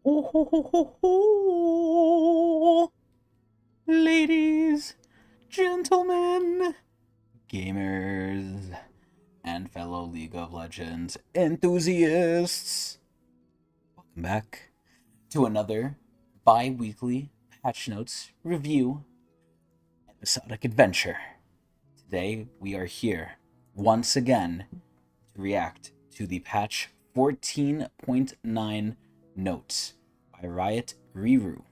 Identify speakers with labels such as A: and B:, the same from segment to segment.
A: Oh, ho, ho, ho, ho. Ladies, gentlemen, gamers, and fellow League of Legends enthusiasts. Welcome back to another bi-weekly patch notes review episodic adventure. Today we are here once again to react to the patch 14.9 notes by Riot Riru.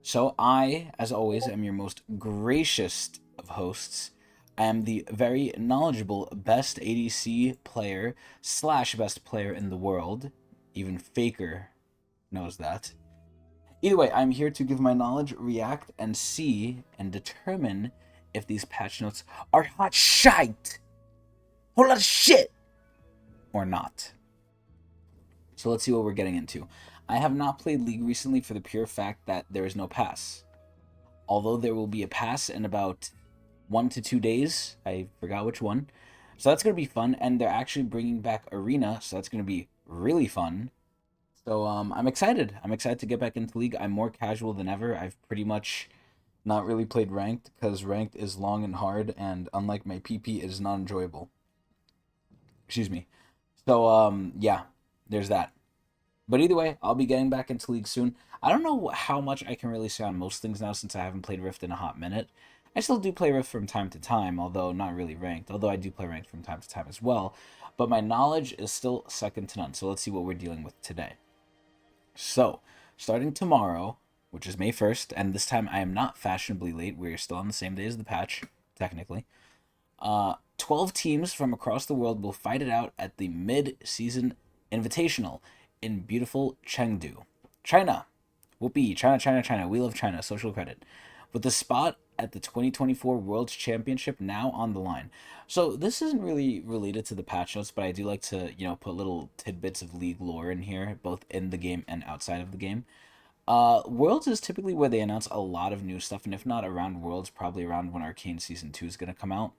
A: So I, as always, am your most gracious of hosts. I am the very knowledgeable best ADC player slash best player in the world. Even Faker knows that. Either way, I'm here to give my knowledge, react, and see and determine if these patch notes are hot shite, whole lot of shit, or not. So let's see what we're getting into. I have not played League recently for the pure fact that there is no pass. Although there will be a pass in about 1 to 2 days. I forgot which one. So that's going to be fun. And they're actually bringing back Arena. So that's going to be really fun. So I'm excited. I'm excited to get back into League. I'm more casual than ever. I've pretty much not really played Ranked because Ranked is long and hard. And unlike my PP, it is not enjoyable. Excuse me. So yeah, there's that. But either way, I'll be getting back into League soon. I don't know how much I can really say on most things now since I haven't played Rift in a hot minute. I still do play Rift from time to time, although not really ranked. Although I do play ranked from time to time as well. But my knowledge is still second to none. So let's see what we're dealing with today. So, starting tomorrow, which is May 1st, and this time I am not fashionably late. We're still on the same day as the patch, technically. 12 teams from across the world will fight it out at the mid-season invitational in beautiful Chengdu, China. Whoopee, China, China, China. We love China. Social credit. With the spot at the 2024 World Championship now on the line. So this isn't really related to the patch notes, but I do like to, put little tidbits of League lore in here, both in the game and outside of the game. Worlds is typically where they announce a lot of new stuff, and if not around Worlds, probably around when Arcane Season 2 is going to come out,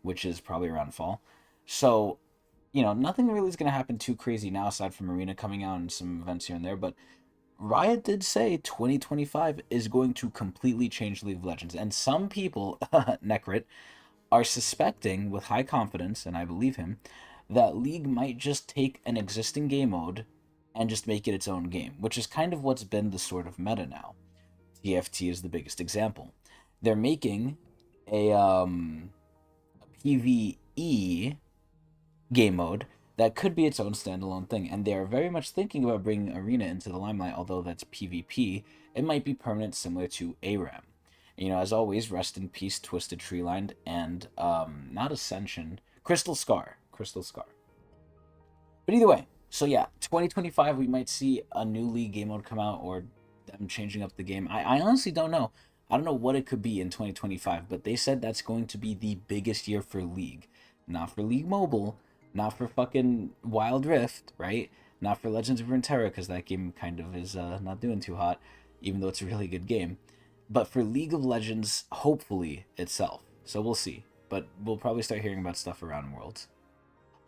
A: which is probably around fall. So, nothing really is going to happen too crazy now aside from Arena coming out and some events here and there, but Riot did say 2025 is going to completely change League of Legends, and some people, Necrit, are suspecting with high confidence, and I believe him, that League might just take an existing game mode and just make it its own game, which is kind of what's been the sort of meta now. TFT is the biggest example. They're making a PvE game mode that could be its own standalone thing, and they are very much thinking about bringing Arena into the limelight, although that's PvP. It might be permanent, similar to ARAM. As always, rest in peace, Twisted Treeline, and not Ascension, Crystal Scar. Crystal Scar. But either way, so yeah, 2025, we might see a new League game mode come out, or them changing up the game. I honestly don't know. I don't know what it could be in 2025, but they said that's going to be the biggest year for League. Not for League Mobile, not for fucking Wild Rift, right? Not for Legends of Runeterra, because that game kind of is not doing too hot, even though it's a really good game. But for League of Legends, hopefully, itself. So we'll see. But we'll probably start hearing about stuff around Worlds.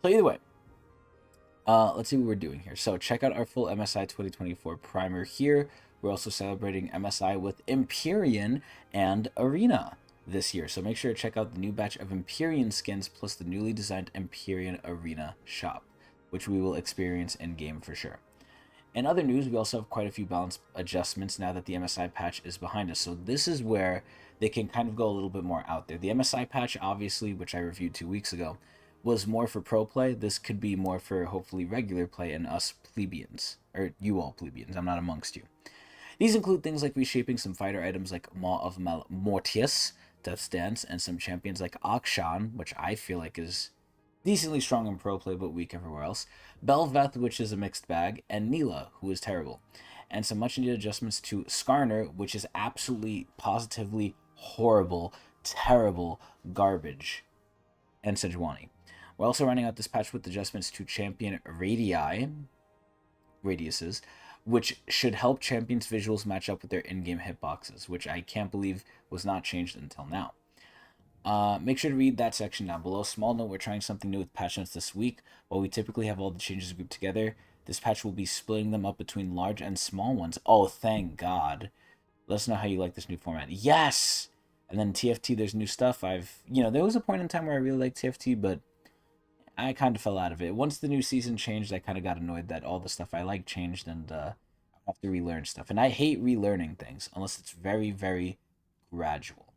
A: So either way, let's see what we're doing here. So check out our full MSI 2024 primer here. We're also celebrating MSI with Empyrean and Arena this year. So make sure to check out the new batch of Empyrean skins plus the newly designed Empyrean Arena shop, which we will experience in game for sure. In other news, we also have quite a few balance adjustments now that the MSI patch is behind us. So this is where they can kind of go a little bit more out there. The MSI patch, obviously, which I reviewed 2 weeks ago, was more for pro play. This could be more for hopefully regular play and us plebeians, or you all plebeians. I'm not amongst you. These include things like reshaping some fighter items like Maw of Mortius, Death's Dance, and some champions like Akshan, which I feel like is decently strong in pro play but weak everywhere else, Belveth, which is a mixed bag, and Neela, who is terrible. And some much needed adjustments to Skarner, which is absolutely, positively horrible, terrible garbage, and Sejuani. We're also running out this patch with adjustments to champion radiuses, which should help champions' visuals match up with their in-game hitboxes, which I can't believe was not changed until now. Make sure to read that section down below. Small note, we're trying something new with patch notes this week. While we typically have all the changes grouped together, This patch will be splitting them up between large and small ones. Oh, thank God. Let us know how you like this new format. Yes! And then TFT, there's new stuff. There was a point in time where I really liked TFT, but I kind of fell out of it. Once the new season changed, I kind of got annoyed that all the stuff I liked changed, and I have to relearn stuff. And I hate relearning things unless it's very, very gradual.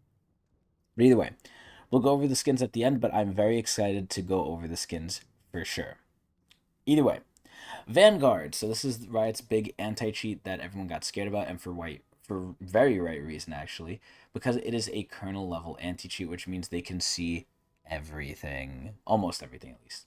A: But either way, we'll go over the skins at the end, but I'm very excited to go over the skins for sure. Either way, Vanguard. So this is Riot's big anti-cheat that everyone got scared about, and for very right reason actually, because it is a kernel level anti-cheat, which means they can see everything, almost everything at least.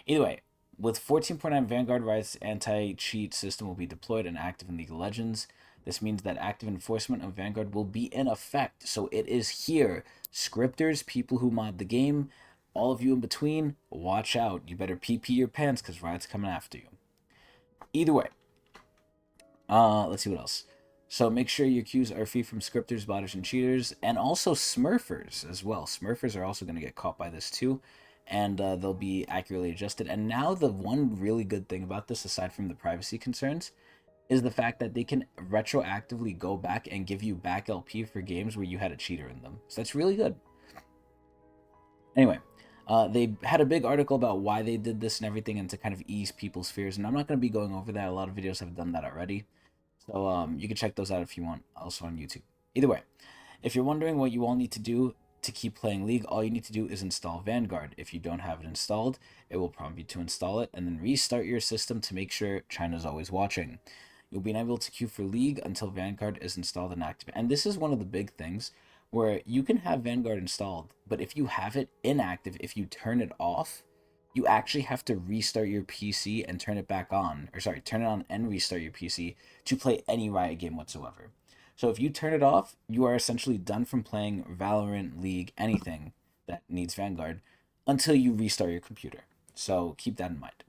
A: Either way, with 14.9 Vanguard, Riot's anti-cheat system will be deployed and active in League of Legends. This means that active enforcement of Vanguard will be in effect. So it is here. Scripters, people who mod the game, all of you in between, watch out. You better pee your pants because Riot's coming after you. Either way, let's see what else. So make sure your queues are free from scripters, botters, and cheaters, and also smurfers as well. Smurfers are also going to get caught by this too, and they'll be accurately adjusted. And now the one really good thing about this, aside from the privacy concerns, is the fact that they can retroactively go back and give you back LP for games where you had a cheater in them. So that's really good. Anyway, they had a big article about why they did this and everything, and to kind of ease people's fears. And I'm not going to be going over that. A lot of videos have done that already. So you can check those out if you want, also on YouTube. Either way, if you're wondering what you all need to do to keep playing League, all you need to do is install Vanguard. If you don't have it installed, it will prompt you to install it, and then restart your system to make sure China's always watching. You'll be unable to queue for League until Vanguard is installed and active. And this is one of the big things where you can have Vanguard installed, but if you have it inactive, if you turn it off, you actually have to restart your PC and turn it back on. Or sorry, turn it on and restart your PC to play any Riot game whatsoever. So if you turn it off, you are essentially done from playing Valorant, League, anything that needs Vanguard until you restart your computer. So keep that in mind.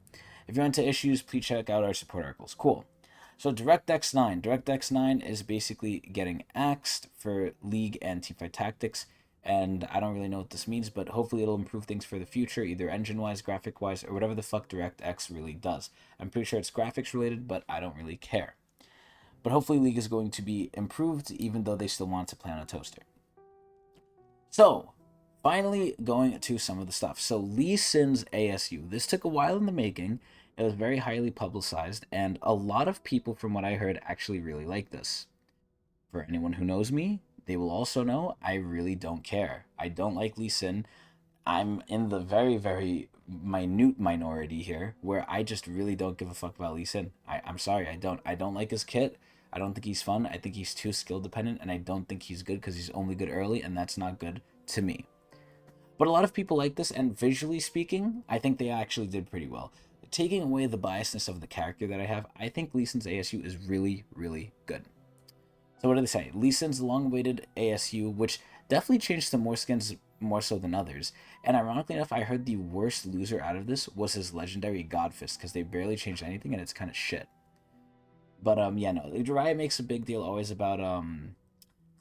A: If you're into issues, please check out our support articles. Cool. So DirectX 9. DirectX 9 is basically getting axed for League and Teamfight Tactics, and I don't really know what this means, but hopefully it'll improve things for the future, either engine-wise, graphic-wise, or whatever the fuck DirectX really does. I'm pretty sure it's graphics-related, but I don't really care. But hopefully League is going to be improved, even though they still want to play on a toaster. So, finally going to some of the stuff. So Lee Sin's ASU. This took a while in the making. It was very highly publicized, and a lot of people, from what I heard, actually really like this. For anyone who knows me, they will also know I really don't care. I don't like Lee Sin. I'm in the very, very minute minority here, where I just really don't give a fuck about Lee Sin. I'm sorry, I don't. I don't like his kit. I don't think he's fun. I think he's too skill dependent, and I don't think he's good because he's only good early, and that's not good to me. But a lot of people like this, and visually speaking, I think they actually did pretty well. Taking away the biasness of the character that I have, I think Lee Sin's ASU is really, really good. So what do they say? Lee Sin's long-awaited ASU, which definitely changed some more skins more so than others. And ironically enough, I heard the worst loser out of this was his legendary Godfist, because they barely changed anything, and it's kind of shit. But yeah, no, Riot makes a big deal always about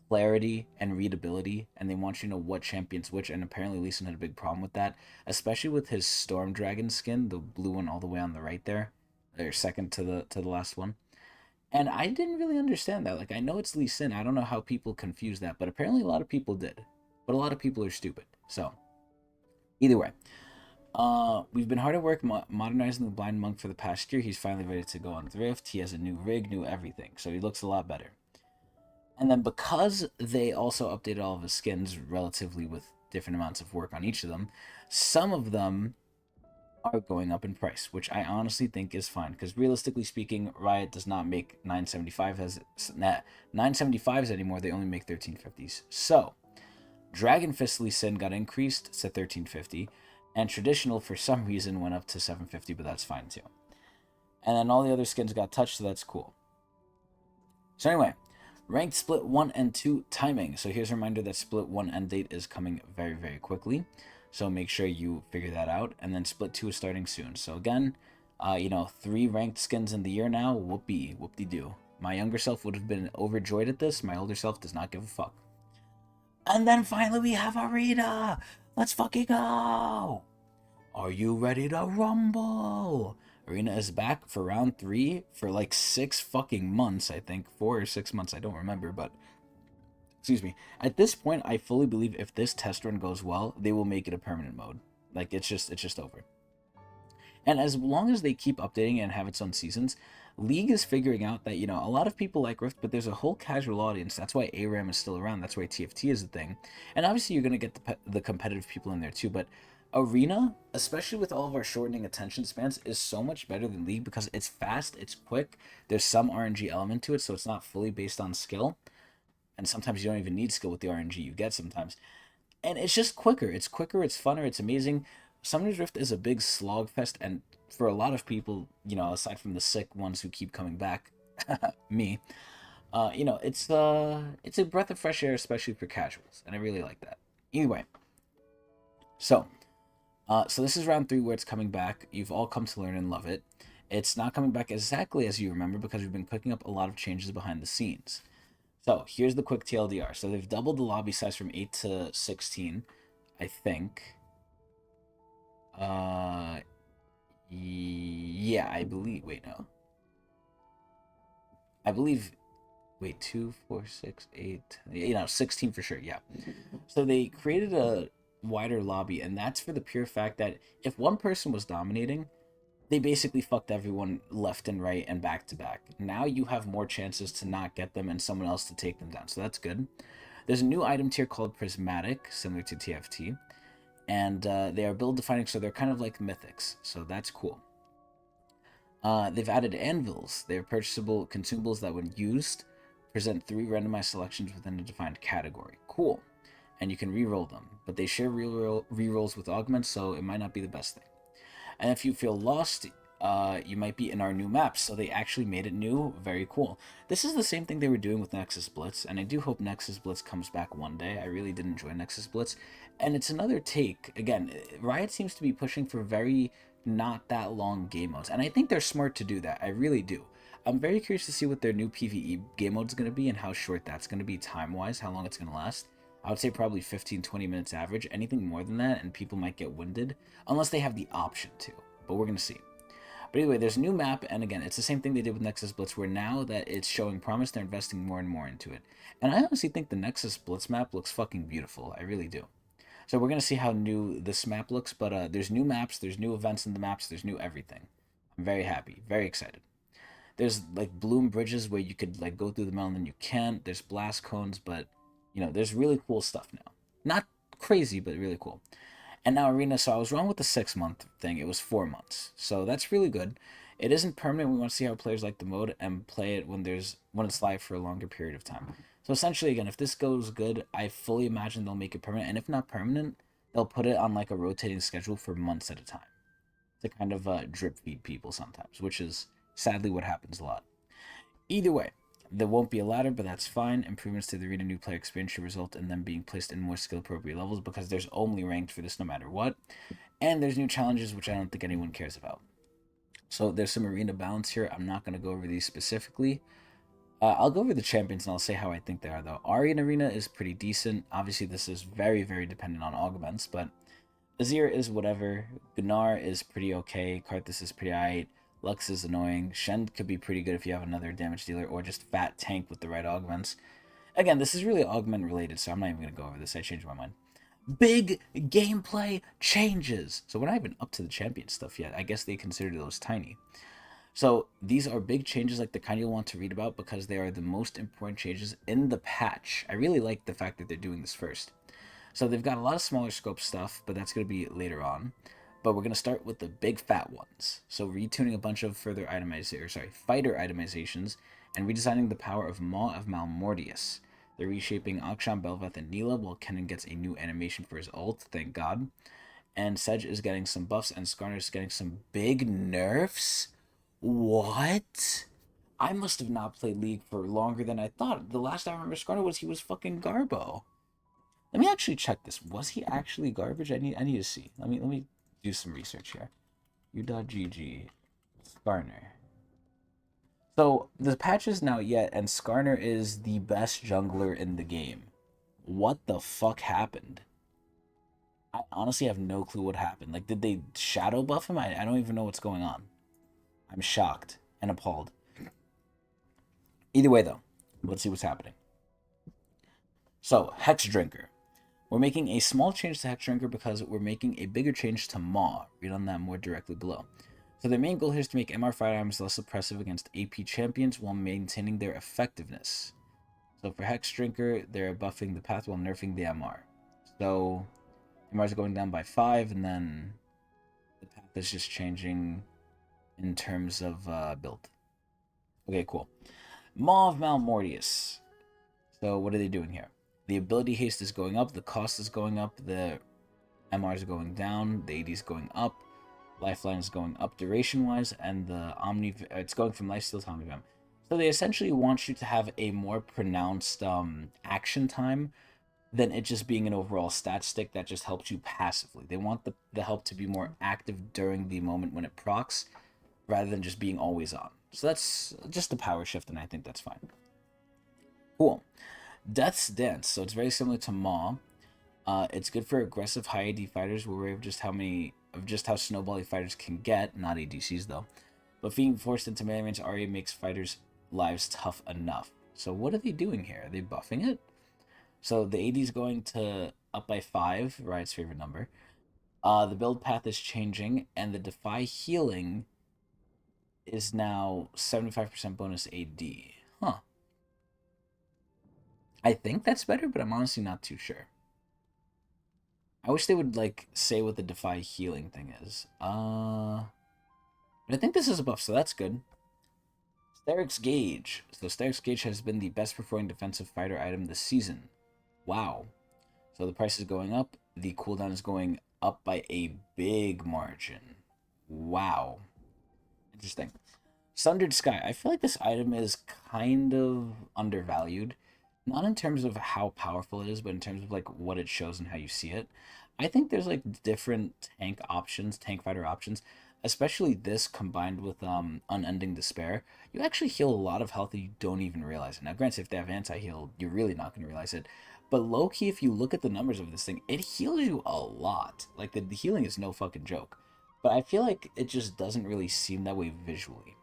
A: clarity and readability, and they want you to know what champions which, and apparently Lee Sin had a big problem with that, especially with his Storm Dragon skin, the blue one all the way on the right there, or second to the last one. And I didn't really understand that. Like, I know it's Lee Sin, I don't know how people confuse that, but apparently a lot of people did. But a lot of people are stupid. So, either way. We've been hard at work modernizing the Blind Monk for the past year. He's finally ready to go on Thrift. He has a new rig, new everything. So he looks a lot better. And then because they also updated all of his skins relatively with different amounts of work on each of them, some of them are going up in price, which I honestly think is fine, because realistically speaking, Riot does not make 975s anymore. They only make 1350s. So, Dragon Fist Lee Sin got increased to 1350, and traditional for some reason went up to 750, but that's fine too. And then all the other skins got touched, so that's cool. So anyway, ranked Split 1 and 2 timing. So here's a reminder that Split 1 end date is coming very, very quickly. So make sure you figure that out. And then Split 2 is starting soon. So again, 3 ranked skins in the year now. Whoop-de-doo. My younger self would have been overjoyed at this. My older self does not give a fuck. And then finally we have Arena. Let's fucking go. Are you ready to rumble? Arena is back for round 3 for like 6 fucking months, I think. 4 or 6 months, I don't remember, but excuse me. At this point, I fully believe if this test run goes well, they will make it a permanent mode. Like it's just over. And as long as they keep updating it and have its own seasons, League is figuring out that, a lot of people like Rift, but there's a whole casual audience. That's why ARAM is still around. That's why TFT is a thing. And obviously, you're going to get the competitive people in there too. But Arena, especially with all of our shortening attention spans, is so much better than League because it's fast, it's quick. There's some RNG element to it, so it's not fully based on skill. And sometimes you don't even need skill with the RNG you get sometimes, and it's just quicker. It's quicker. It's funner. It's amazing. Summoner's Rift is a big slog fest, and for a lot of people, aside from the sick ones who keep coming back, me, it's a breath of fresh air, especially for casuals, and I really like that. Either way, so so this is round 3 where it's coming back. You've all come to learn and love it. It's not coming back exactly as you remember because we've been cooking up a lot of changes behind the scenes. So here's the quick TLDR. So they've doubled the lobby size from 8 to 16, I think. Uh, yeah, I believe. Wait, no. I believe. Wait, 2, 4, 6, 8. 16 for sure. Yeah. So they created a wider lobby, and that's for the pure fact that if one person was dominating, they basically fucked everyone left and right and back to back. Now you have more chances to not get them and someone else to take them down. So that's good. There's a new item tier called Prismatic, similar to TFT, and they are build defining, so they're kind of like mythics. So that's cool. They've added anvils. They're purchasable consumables that, when used, present 3 randomized selections within a defined category. Cool. And you can re-roll them, but they share re-rolls with augments, so it might not be the best thing. And if you feel lost, you might be in our new maps. So they actually made it new. Very cool. This is the same thing they were doing with Nexus Blitz, and I do hope Nexus Blitz comes back one day. I really did enjoy Nexus Blitz. And it's another take. Again, Riot seems to be pushing for very not that long game modes, and I think they're smart to do that. I really do. I'm very curious to see what their new PvE game mode is going to be and how short that's going to be time-wise, how long it's going to last. I would say probably 15-20 minutes average. Anything more than that, and people might get winded, unless they have the option to. But we're going to see. But anyway, there's a new map, and again, it's the same thing they did with Nexus Blitz, where now that it's showing promise, they're investing more and more into it. And I honestly think the Nexus Blitz map looks fucking beautiful. I really do. So we're going to see how new this map looks, but there's new maps, there's new events in the maps, there's new everything. I'm very happy, very excited. There's like bloom bridges where you could like go through the mountain and you can't. There's blast cones, but there's really cool stuff now. Not crazy, but really cool. And now Arena, so I was wrong with the 6-month thing. It was 4 months. So that's really good. It isn't permanent. We want to see how players like the mode and play it when it's live for a longer period of time. So essentially, again, if this goes good, I fully imagine they'll make it permanent. And if not permanent, they'll put it on like a rotating schedule for months at a time to kind of drip feed people sometimes, which is sadly what happens a lot. Either way, there won't be a ladder, but that's fine. Improvements to the arena new player experience should result in them being placed in more skill appropriate levels because there's only ranked for this no matter what. And there's new challenges, which I don't think anyone cares about. So there's some arena balance here. I'm not going to go over these specifically. I'll go over the champions and I'll say how I think they are, though. Ahri Arena is pretty decent. Obviously, this is very, very dependent on augments, but Azir is whatever. Gunnar is pretty okay. Karthus is pretty aight. Lux is annoying. Shen could be pretty good if you have another damage dealer or just fat tank with the right augments. Again, this is really augment related, so I'm not even going to go over this. I changed my mind. Big gameplay changes. So we're not even up to the champion stuff yet. I guess they consider those tiny. So these are big changes like the kind you'll want to read about because they are the most important changes in the patch. I really like the fact that they're doing this first. So they've got a lot of smaller scope stuff, but that's going to be later on. But we're going to start with the big fat ones. So retuning a bunch of fighter itemizations, and redesigning the power of Maw of Malmortius. They're reshaping Akshan, Bel'Veth, and Neela, while Kennen gets a new animation for his ult, thank god. And Sedge is getting some buffs, and Skarner is getting some big nerfs. What? I must have not played League for longer than I thought. The last I remember Skarner was he was fucking Garbo. Let me actually check this. Was he actually garbage? I need to see. Let me do some research here. U.GG Skarner. So the patch is now yet, and Skarner is the best jungler in the game. What the fuck happened? I honestly have no clue what happened. Like, did they shadow buff him? I don't even know what's going on. I'm shocked and appalled. Either way, though, let's see what's happening. So, Hex Drinker. We're making a small change to Hex Drinker because we're making a bigger change to Maw. Read on that more directly below. So their main goal here is to make MR firearms less oppressive against AP champions while maintaining their effectiveness. So for Hex Drinker, they're buffing the path while nerfing the MR. So MR is going down by 5, and then the path is just changing in terms of build. Okay, cool. Maw of Malmortius. So what are they doing here? The ability haste is going up, the cost is going up, the MR is going down, the AD is going up, lifeline is going up duration-wise, and the it's going from lifesteal to Omnivamp. So they essentially want you to have a more pronounced action time than it just being an overall stat stick that just helps you passively. They want the help to be more active during the moment when it procs, rather than just being always on. So that's just a power shift, and I think that's fine. Cool. Death's Dance. So it's very similar to Maw. It's good for aggressive high AD fighters. We're aware of just how snowbally fighters can get, not ADCs though. But being forced into melee range already makes fighters' lives tough enough. So what are they doing here? Are they buffing it? So the AD is going to up by 5, Riot's favorite number. The build path is changing, and the Defy healing is now 75% bonus AD. Huh. I think that's better, but I'm honestly not too sure. I wish they would, like, say what the Defy healing thing is. But I think this is a buff, so that's good. Steric's Gauge. So Steric's Gauge has been the best performing defensive fighter item this season. Wow. So the price is going up. The cooldown is going up by a big margin. Wow. Interesting. Sundered Sky. I feel like this item is kind of undervalued. Not in terms of how powerful it is, but in terms of like what it shows and how you see it. I think there's like different tank fighter options, especially this combined with Unending Despair. You actually heal a lot of health that you don't even realize it. Now, granted, if they have anti-heal, you're really not going to realize it. But low-key, if you look at the numbers of this thing, it heals you a lot. Like, the healing is no fucking joke. But I feel like it just doesn't really seem that way visually.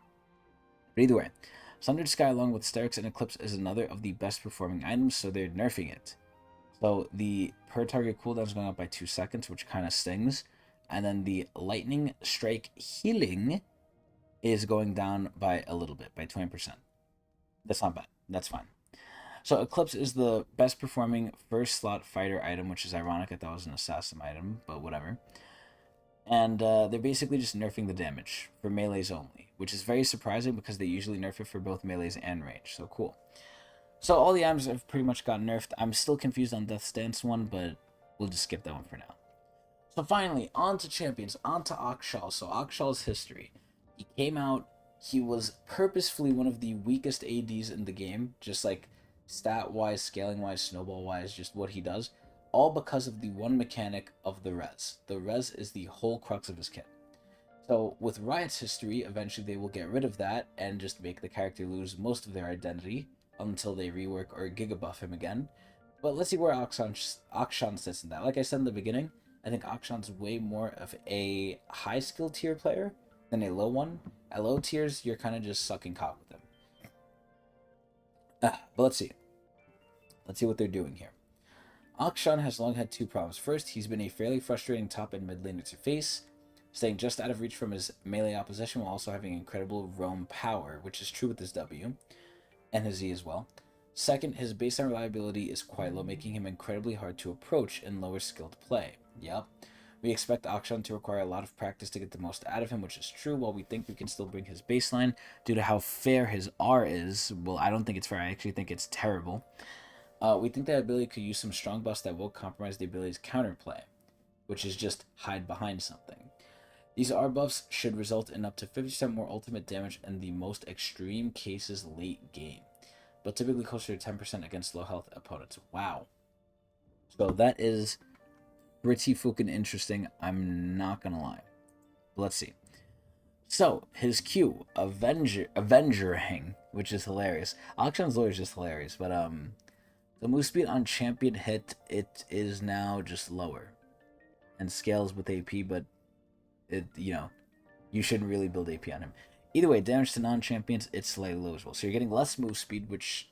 A: But either way, Sundered Sky along with Sterix and Eclipse is another of the best performing items, so they're nerfing it. So the per target cooldown is going up by 2 seconds, which kind of stings. And then the Lightning Strike healing is going down by a little bit, by 20%. That's not bad. That's fine. So Eclipse is the best performing first slot fighter item, which is ironic. I thought it was an assassin item, but whatever. And they're basically just nerfing the damage for melees only, which is very surprising because they usually nerf it for both melees and range. So cool. So all the items have pretty much got nerfed. I'm still confused on Death's Dance one, but we'll just skip that one for now. So finally, on to champions, on to Akshal. So Akshal's history. He came out, he was purposefully one of the weakest ADs in the game, just like stat-wise, scaling-wise, snowball-wise, just what he does, all because of the one mechanic of the res. The res is the whole crux of his kit. So with Riot's history, eventually they will get rid of that and just make the character lose most of their identity until they rework or gigabuff him again. But let's see where Akshan sits in that. Like I said in the beginning, I think Akshan's way more of a high skill tier player than a low one. At low tiers, you're kind of just sucking cock with them. But let's see. Let's see what they're doing here. Akshan has long had two problems. First, he's been a fairly frustrating top and mid laner to face, staying just out of reach from his melee opposition while also having incredible roam power, which is true with his W, and his E as well. Second, his baseline reliability is quite low, making him incredibly hard to approach in lower skilled play. Yep. We expect Akshan to require a lot of practice to get the most out of him, which is true, while we think we can still bring his baseline due to how fair his R is. Well, I don't think it's fair, I actually think it's terrible. We think that ability could use some strong buffs that will compromise the ability's counterplay, which is just hide behind something. These R buffs should result in up to 50% more ultimate damage in the most extreme cases late game, but typically closer to 10% against low health opponents. Wow. So that is pretty fucking interesting, I'm not gonna lie. But let's see. So, his Q, Avenger Hang, which is hilarious. Akshan's lore is just hilarious, but the move speed on champion hit, it is now just lower. And scales with AP, but it, you shouldn't really build AP on him. Either way, damage to non-champions, it's slightly low as well. So you're getting less move speed, which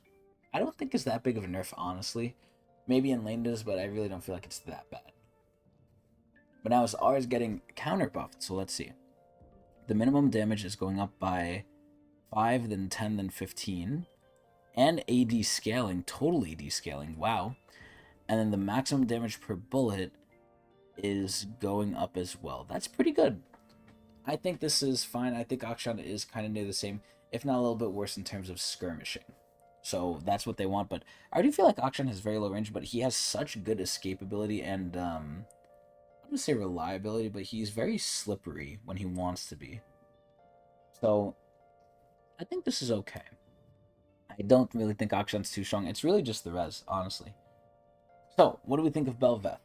A: I don't think is that big of a nerf, honestly. Maybe in lane does, but I really don't feel like it's that bad. But now his R is getting counter buffed, so let's see. The minimum damage is going up by 5, then 10, then 15. And AD scaling, total AD scaling, wow. And then the maximum damage per bullet is going up as well. That's pretty good. I think this is fine. I think Akshan is kind of near the same, if not a little bit worse in terms of skirmishing. So that's what they want. But I do feel like Akshan has very low range, but he has such good escapability and, I'm going to say reliability, but he's very slippery when he wants to be. So I think this is okay. I don't really think Akshan's too strong. It's really just the res, honestly. So, what do we think of Bel'Veth?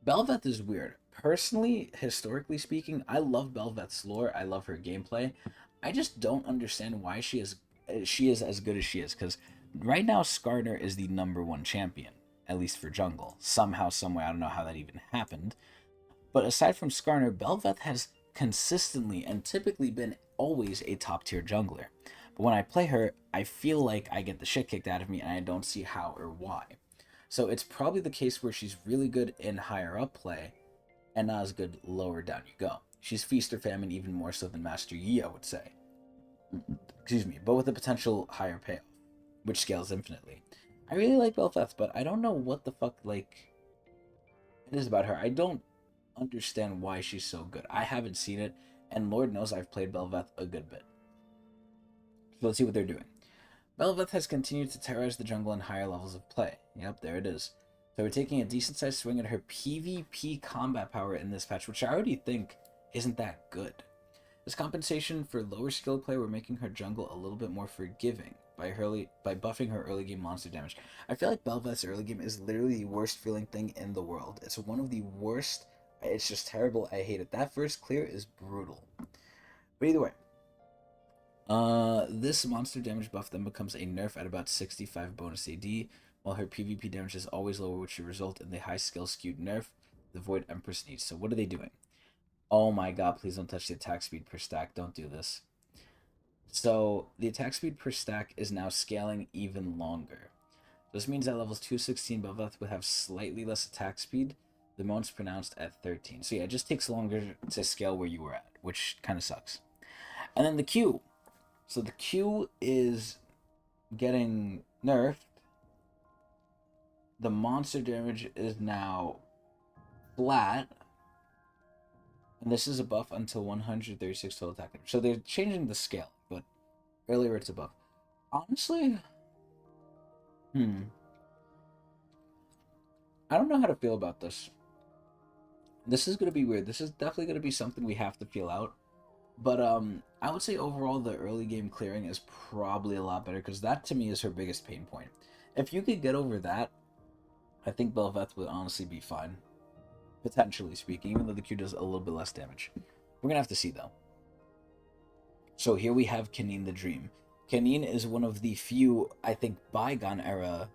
A: Bel'Veth is weird. Personally, historically speaking, I love Bel'Veth's lore. I love her gameplay. I just don't understand why she is as good as she is. Because right now, Skarner is the #1 champion, at least for jungle. Somehow, someway, I don't know how that even happened. But aside from Skarner, Bel'Veth has consistently and typically been always a top tier jungler. But when I play her, I feel like I get the shit kicked out of me and I don't see how or why. So it's probably the case where she's really good in higher up play and not as good lower down you go. She's feast or famine even more so than Master Yi, I would say. Excuse me, but with a potential higher payoff, which scales infinitely. I really like Bel'Veth, but I don't know what the fuck, like, it is about her. I don't understand why she's so good. I haven't seen it, and Lord knows I've played Bel'Veth a good bit. So let's see what they're doing. Bel'Veth has continued to terrorize the jungle in higher levels of play. Yep, there it is. So we're taking a decent-sized swing at her PvP combat power in this patch, which I already think isn't that good. As compensation for lower skill play, we're making her jungle a little bit more forgiving by buffing her early game monster damage. I feel like Bel'Veth's early game is literally the worst feeling thing in the world. It's one of the worst. It's just terrible. I hate it. That first clear is brutal. But either way, this monster damage buff then becomes a nerf at about 65 bonus AD, while her PvP damage is always lower, which should result in the high skill skewed nerf the Void Empress needs. So what are they doing? Oh my god, please don't touch the attack speed per stack. Don't do this. So the attack speed per stack is now scaling even longer. This means that levels 216 Bel'Veth would have slightly less attack speed, the most pronounced at 13. So yeah, it just takes longer to scale where you were at, which kind of sucks. And then the Q. So the Q is getting nerfed. The monster damage is now flat. And this is a buff until 136 total attack damage. So they're changing the scale, but earlier it's a buff. Honestly, I don't know how to feel about this. This is going to be weird. This is definitely going to be something we have to feel out. But I would say overall the early game clearing is probably a lot better because that to me is her biggest pain point. If you could get over that, I think Bel'Veth would honestly be fine. Potentially speaking, even though the Q does a little bit less damage. We're going to have to see though. So here we have Kanine the Dream. Kanine is one of the few, I think, bygone era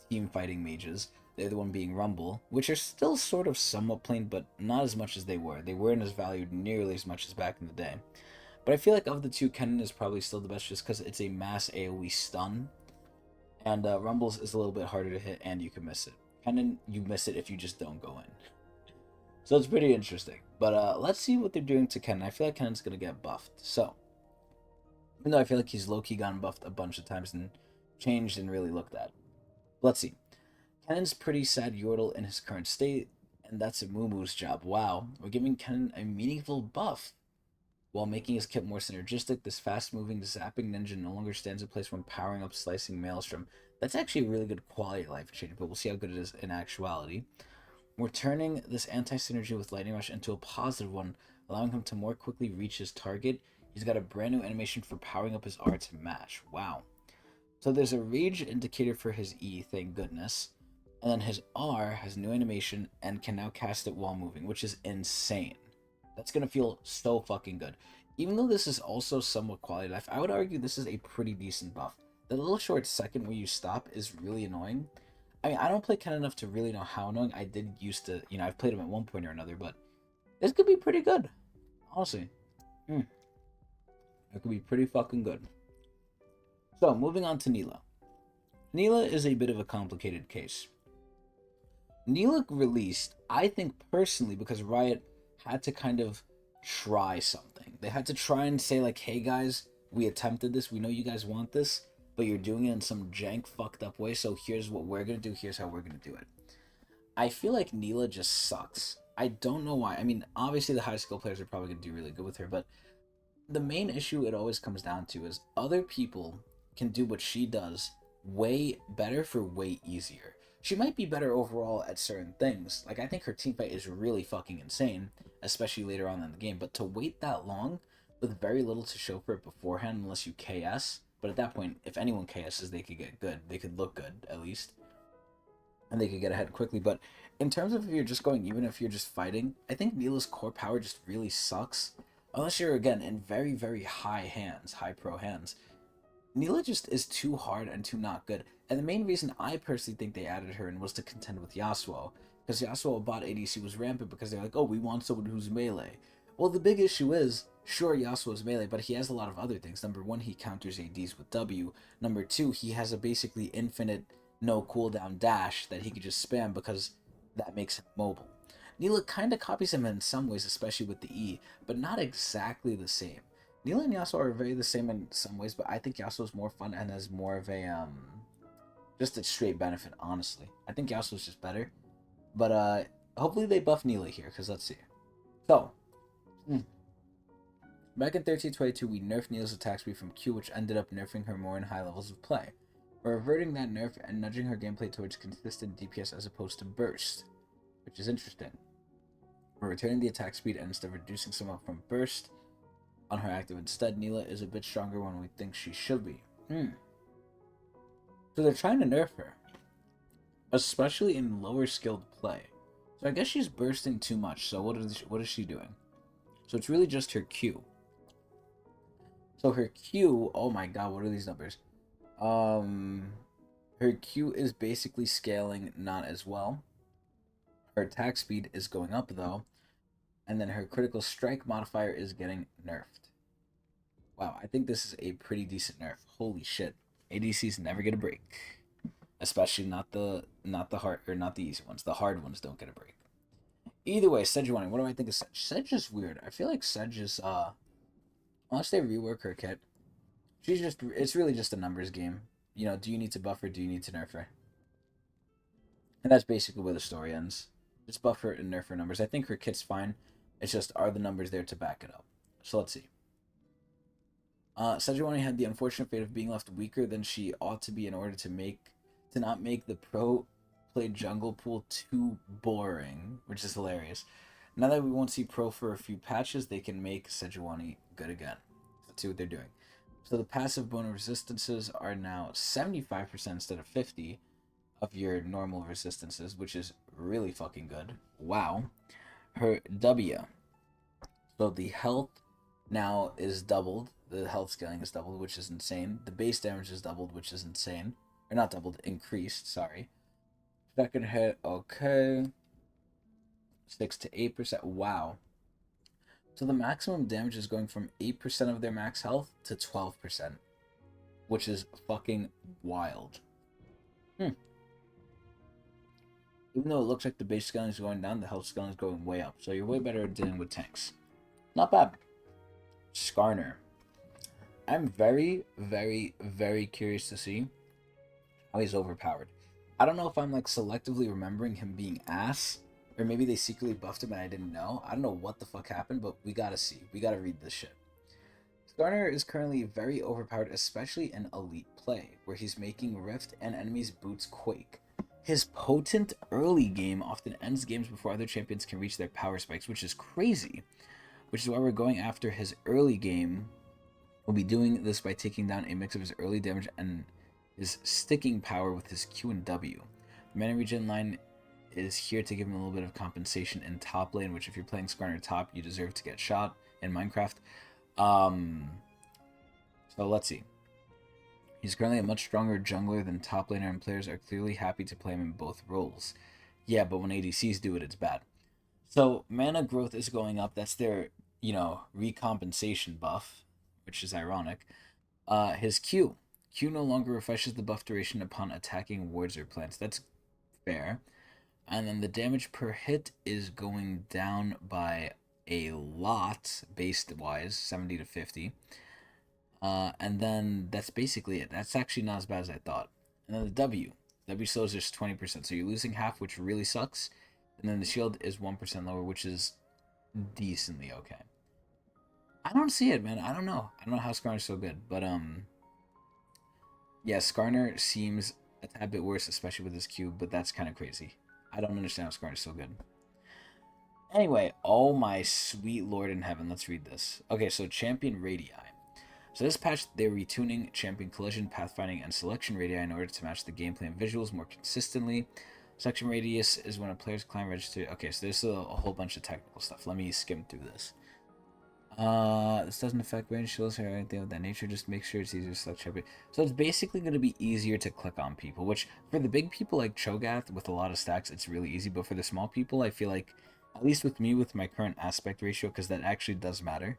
A: team fighting mages. The other one being Rumble, which are still sort of somewhat plain, but not as much as they were. They weren't as valued nearly as much as back in the day. But I feel like of the two, Kennen is probably still the best just because it's a mass AoE stun. And Rumble's is a little bit harder to hit and you can miss it. Kennen, you miss it if you just don't go in. So it's pretty interesting. But let's see what they're doing to Kennen. I feel like Kennen's going to get buffed. So, even though I feel like he's low-key gotten buffed a bunch of times and changed and really looked at. Let's see. Kennen's pretty sad Yordle in his current state, and that's a Moomoo's job. Wow, we're giving Kennen a meaningful buff. While making his kit more synergistic, this fast-moving, zapping ninja no longer stands in place when powering up Slicing Maelstrom. That's actually a really good quality of life change, but we'll see how good it is in actuality. We're turning this anti-synergy with Lightning Rush into a positive one, allowing him to more quickly reach his target. He's got a brand new animation for powering up his R to match. Wow. So there's a rage indicator for his E, thank goodness. And then his R has new animation and can now cast it while moving, which is insane. That's going to feel so fucking good. Even though this is also somewhat quality of life, I would argue this is a pretty decent buff. The little short second where you stop is really annoying. I mean, I don't play Ken enough to really know how annoying. I did used to, I've played him at one point or another, but this could be pretty good. Honestly. It could be pretty fucking good. So, moving on to Neela. Neela is a bit of a complicated case. Neela released, I think personally, because Riot had to kind of try something. They had to try and say, like, hey guys, we attempted this, we know you guys want this, but you're doing it in some jank, fucked up way, so here's what we're gonna do, here's how we're gonna do it. I feel like Neela just sucks. I don't know why. I mean, obviously the high skill players are probably gonna do really good with her, but the main issue it always comes down to is other people can do what she does way better for way easier. She might be better overall at certain things. Like, I think her team fight is really fucking insane, especially later on in the game. But to wait that long with very little to show for it beforehand, unless you KS, but at that point, if anyone KSs, they could get good. They could look good, at least. And they could get ahead quickly. But in terms of if you're just going, even if you're just fighting, I think Neela's core power just really sucks. Unless you're, again, in very, very high hands, high pro hands. Neela just is too hard and too not good. And the main reason I personally think they added her in was to contend with Yasuo. Because Yasuo bot ADC was rampant because they're like, oh, we want someone who's melee. Well, the big issue is, sure, Yasuo is melee, but he has a lot of other things. Number one, he counters ADs with W. Number two, he has a basically infinite no cooldown dash that he could just spam because that makes him mobile. Neela kind of copies him in some ways, especially with the E, but not exactly the same. Neela and Yasuo are very the same in some ways, but I think Yasuo is more fun and has more of a just a straight benefit. Honestly, I think Yasuo is just better, but hopefully they buff Neela here because let's see. So, back in 1322, we nerfed Neela's attack speed from Q, which ended up nerfing her more in high levels of play. We're reverting that nerf and nudging her gameplay towards consistent DPS as opposed to burst, which is interesting. We're returning the attack speed and instead of reducing some up from burst on her active instead, Neela is a bit stronger when we think she should be. So they're trying to nerf her, especially in lower skilled play. So I guess she's bursting too much. So what is she doing? So it's really just her Q. So her Q, oh my god, what are these numbers? Her Q is basically scaling not as well. Her attack speed is going up though, and then her critical strike modifier is getting nerfed. Wow, I think this is a pretty decent nerf. Holy shit. ADCs never get a break. Especially not the hard or not the easy ones. The hard ones don't get a break. Either way, Sejuani, what do I think of Sedge? Sedge is weird. I feel like Sedge is unless they rework her kit, it's really just a numbers game. You know, do you need to buff her, do you need to nerf her? And that's basically where the story ends. Just buff her and nerf her numbers. I think her kit's fine. It's just, are the numbers there to back it up? So let's see. Sejuani had the unfortunate fate of being left weaker than she ought to be in order to not make the pro play jungle pool too boring, which is hilarious. Now that we won't see pro for a few patches, they can make Sejuani good again. Let's see what they're doing. So the passive bonus resistances are now 75% instead of 50 of your normal resistances, which is really fucking good. Wow. Her W. So the health now is doubled. The health scaling is doubled, which is insane. The base damage is doubled, which is insane. Or not doubled, increased, sorry. Second hit, okay. 6 to 8%. Wow. So the maximum damage is going from 8% of their max health to 12%. Which is fucking wild. Even though it looks like the base scaling is going down, the health scaling is going way up. So you're way better at dealing with tanks. Not bad. Skarner. I'm very, very, very curious to see how he's overpowered. I don't know if I'm like selectively remembering him being ass, or maybe they secretly buffed him and I didn't know. I don't know what the fuck happened, but we gotta see. We gotta read this shit. Skarner is currently very overpowered, especially in elite play, where he's making Rift and enemies' boots quake. His potent early game often ends games before other champions can reach their power spikes, which is crazy. Which is why we're going after his early game. We'll be doing this by taking down a mix of his early damage and his sticking power with his Q and W. The mana regen line is here to give him a little bit of compensation in top lane, which if you're playing Skarner top, you deserve to get shot in Minecraft. So let's see. He's currently a much stronger jungler than top laner, and players are clearly happy to play him in both roles. Yeah, but when ADCs do it, it's bad. So mana growth is going up. That's their, recompensation buff, which is ironic. His Q. Q no longer refreshes the buff duration upon attacking wards or plants. That's fair. And then the damage per hit is going down by a lot, base wise, 70 to 50. And then that's basically it. That's actually not as bad as I thought. And then the W. W slows just 20%. So you're losing half, which really sucks. And then the shield is 1% lower, which is decently okay. I don't see it, man. I don't know. I don't know how Skarner's so good. But, yeah, Skarner seems a tad bit worse, especially with his Q, but that's kind of crazy. I don't understand how Skarner's so good. Anyway, oh my sweet lord in heaven, let's read this. Okay, so Champion Radii. So this patch, they're retuning Champion Collision, Pathfinding, and Selection Radii in order to match the gameplay and visuals more consistently. Selection Radius is when a player's climb register. Okay, so there's a whole bunch of technical stuff. Let me skim through this. This doesn't affect range shields or anything of that nature. Just make sure it's easier to select champion. So it's basically going to be easier to click on people, which for the big people like Cho'Gath with a lot of stacks, it's really easy. But for the small people, I feel like, at least with me, with my current aspect ratio, because that actually does matter,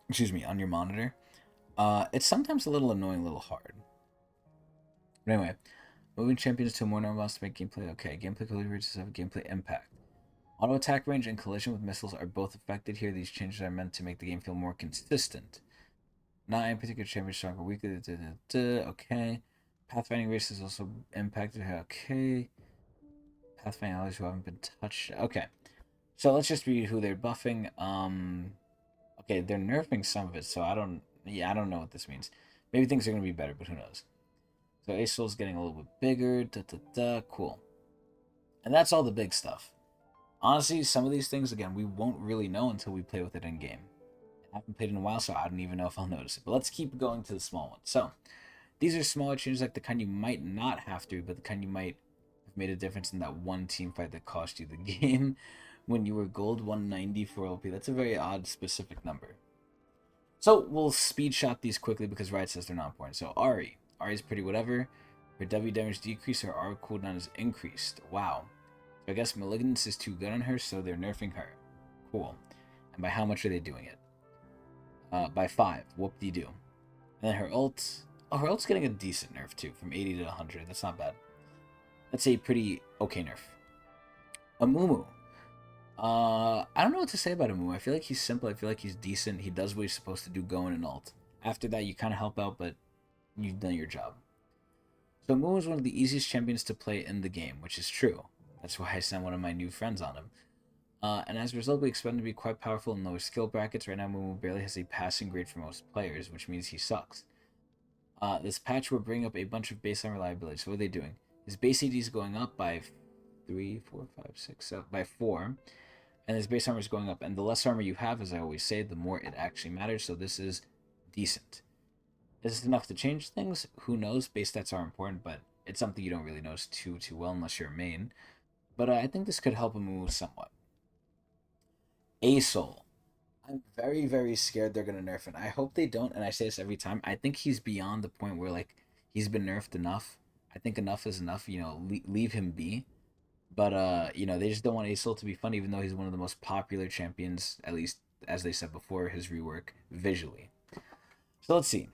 A: excuse me, on your monitor, it's sometimes a little annoying, a little hard. But anyway, moving champions to a more normal to make gameplay okay. Gameplay collision rates have a gameplay impact. Auto attack range and collision with missiles are both affected here. These changes are meant to make the game feel more consistent. Not any particular champion stronger or weaker. Okay. Pathfinding race is also impacted. Okay. Pathfinding allies who haven't been touched. Okay. So let's just read who they're buffing. Okay, they're nerfing some of it, so I don't know what this means. Maybe things are gonna be better, but who knows? So Asol's getting a little bit bigger. Cool. And that's all the big stuff. Honestly, some of these things, again, we won't really know until we play with it in game. I haven't played in a while, so I don't even know if I'll notice it. But let's keep going to the small ones. So, these are smaller changes, like the kind you might not have to, but the kind you might have made a difference in that one team fight that cost you the game when you were gold 190 for OP. That's a very odd, specific number. So, we'll speed shot these quickly because Riot says they're not important. So, Ahri. Ahri's pretty whatever. Her W damage decreased, her R cooldown is increased. Wow. So I guess Malignance is too good on her, so they're nerfing her. Cool. And by how much are they doing it? By 5. Whoop-de-doo. And then her ult... Oh, her ult's getting a decent nerf, too. From 80 to 100. That's not bad. That's a pretty okay nerf. Amumu. I don't know what to say about Amumu. I feel like he's simple. I feel like he's decent. He does what he's supposed to do going in ult. After that, you kind of help out, but you've done your job. So Amumu is one of the easiest champions to play in the game, which is true. That's why I sent one of my new friends on him. And as a result, we expect him to be quite powerful in lower skill brackets. Right now, Mumu barely has a passing grade for most players, which means he sucks. This patch will bring up a bunch of baseline reliability. So what are they doing? His base AD is going up by 3, 4, 5, 6, 7, by 4. And his base armor is going up. And the less armor you have, as I always say, the more it actually matters. So this is decent. Is this enough to change things? Who knows? Base stats are important, but it's something you don't really notice too well unless you're a main. But I think this could help him move somewhat. Asol. I'm very, very scared they're going to nerf it. I hope they don't, and I say this every time. I think he's beyond the point where, like, he's been nerfed enough. I think enough is enough, leave him be. But, they just don't want Asol to be fun, even though he's one of the most popular champions, at least, as they said before, his rework, visually. So let's see.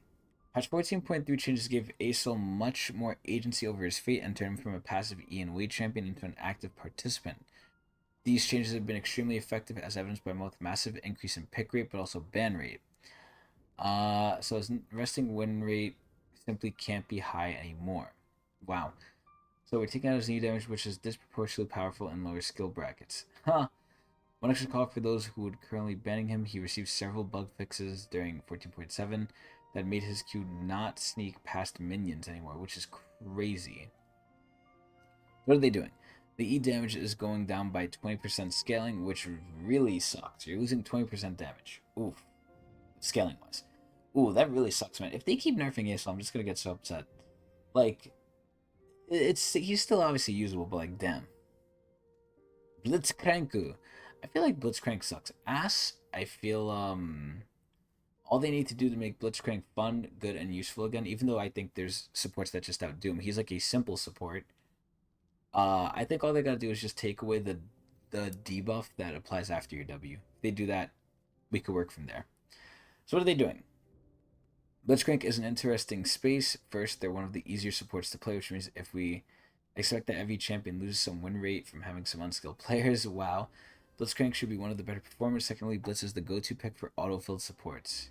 A: Patch 14.3 changes gave Asol much more agency over his fate and turned him from a passive E and Wade champion into an active participant. These changes have been extremely effective, as evidenced by both massive increase in pick rate but also ban rate. So his resting win rate simply can't be high anymore. Wow. So we're taking out his knee damage, which is disproportionately powerful in lower skill brackets. Huh. One extra call for those who would currently banning him. He received several bug fixes during 14.7 that made his Q not sneak past minions anymore, which is crazy. What are they doing? The E damage is going down by 20% scaling, which really sucks. You're losing 20% damage. Oof. Scaling-wise. Ooh, that really sucks, man. If they keep nerfing Asol, I'm just gonna get so upset. Like, he's still obviously usable, but like, damn. Blitzcrank. I feel like Blitzcrank sucks ass. I feel, all they need to do to make Blitzcrank fun, good, and useful again, even though I think there's supports that just outdo him. He's like a simple support. I think all they gotta do is just take away the debuff that applies after your W. If they do that, we could work from there. So what are they doing? Blitzcrank is an interesting space. First, they're one of the easier supports to play, which means if we expect that every champion loses some win rate from having some unskilled players, wow. Blitzcrank should be one of the better performers. Secondly, Blitz is the go-to pick for auto-filled supports.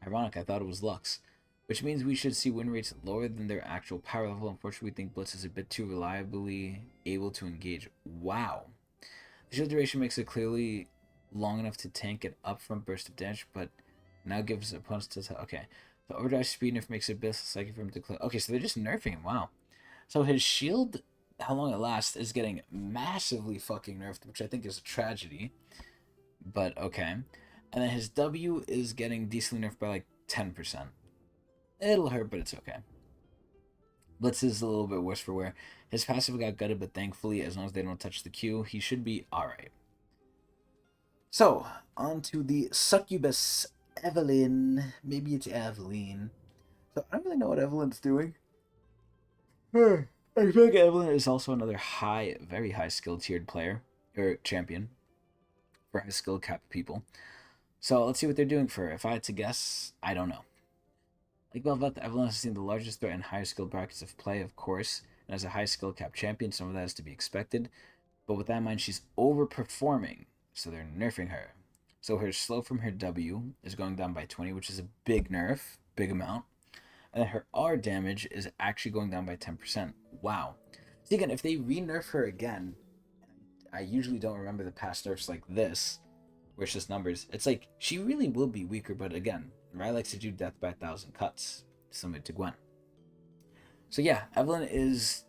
A: Ironic, I thought it was Lux. Which means we should see win rates lower than their actual power level. Unfortunately, we think Blitz is a bit too reliably able to engage. Wow. The shield duration makes it clearly long enough to tank an upfront burst of damage, but now gives opponents to... Okay. The overdrive speed nerf makes it a bit psychic for him to clear. Okay, so they're just nerfing him. Wow. So his shield, how long it lasts, is getting massively fucking nerfed, which I think is a tragedy. But okay. And then his W is getting decently nerfed by like 10%. It'll hurt, but it's okay. Blitz is a little bit worse for wear. His passive got gutted, but thankfully, as long as they don't touch the Q, he should be alright. So, on to the Succubus Evelyn. Maybe it's Evelyn. So, I don't really know what Evelyn's doing. I feel like Evelyn is also another very high skill tiered player, or champion, for high skill cap people. So, let's see what they're doing for her. If I had to guess, I don't know. Like Velvet, Evelyn has seen the largest threat in higher skill brackets of play, of course, and as a high skill cap champion, some of that is to be expected. But with that in mind, she's overperforming, so they're nerfing her. So her slow from her W is going down by 20, which is a big nerf, big amount. And then her R damage is actually going down by 10%. Wow. So again, if they re-nerf her again, I usually don't remember the past nerfs like this, where it's just numbers. It's like, she really will be weaker, but again, Rai likes to do death by 1,000 cuts, similar to Gwen. So yeah, Evelyn is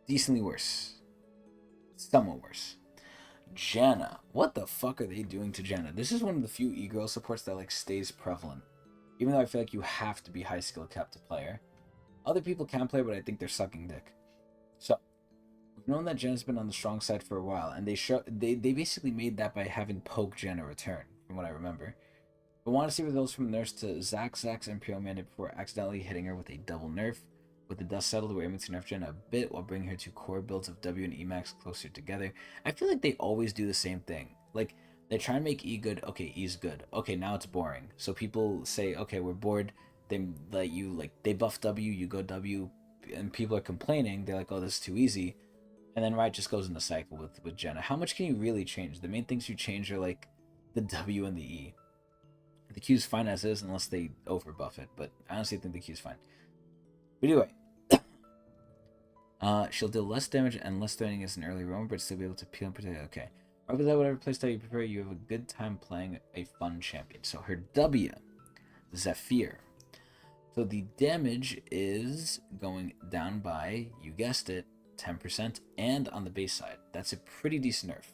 A: decently worse. Somewhat worse. Janna. What the fuck are they doing to Janna? This is one of the few e-girl supports that like stays prevalent. Even though I feel like you have to be high skill cap to play her. Other people can play, but I think they're sucking dick. So, we've known that Janna's been on the strong side for a while, and they basically made that by having Poke Janna return, from what I remember. But want to see results from Nurse to Zack's Imperial Mandate before accidentally hitting her with a double nerf. With the dust settled, we're aiming to nerf Janna a bit while bringing her to core builds of W and Emax closer together. I feel like they always do the same thing. Like, they try and make E good, okay, E's good. Okay, now it's boring. So people say, okay, we're bored. They let you, like, they buff W, you go W, and people are complaining. They're like, oh, this is too easy. And then Riot just goes in the cycle with Janna. How much can you really change? The main things you change are, like, the W and the E. The Q's fine as is unless they overbuff it, but I honestly think the Q's fine. But anyway, she'll deal less damage and less threatening as an early roamer, but still be able to peel and protect. Okay. Rather than whatever playstyle you prefer, you have a good time playing a fun champion. So her W, Zephyr. So the damage is going down by, you guessed it, 10%, and on the base side. That's a pretty decent nerf.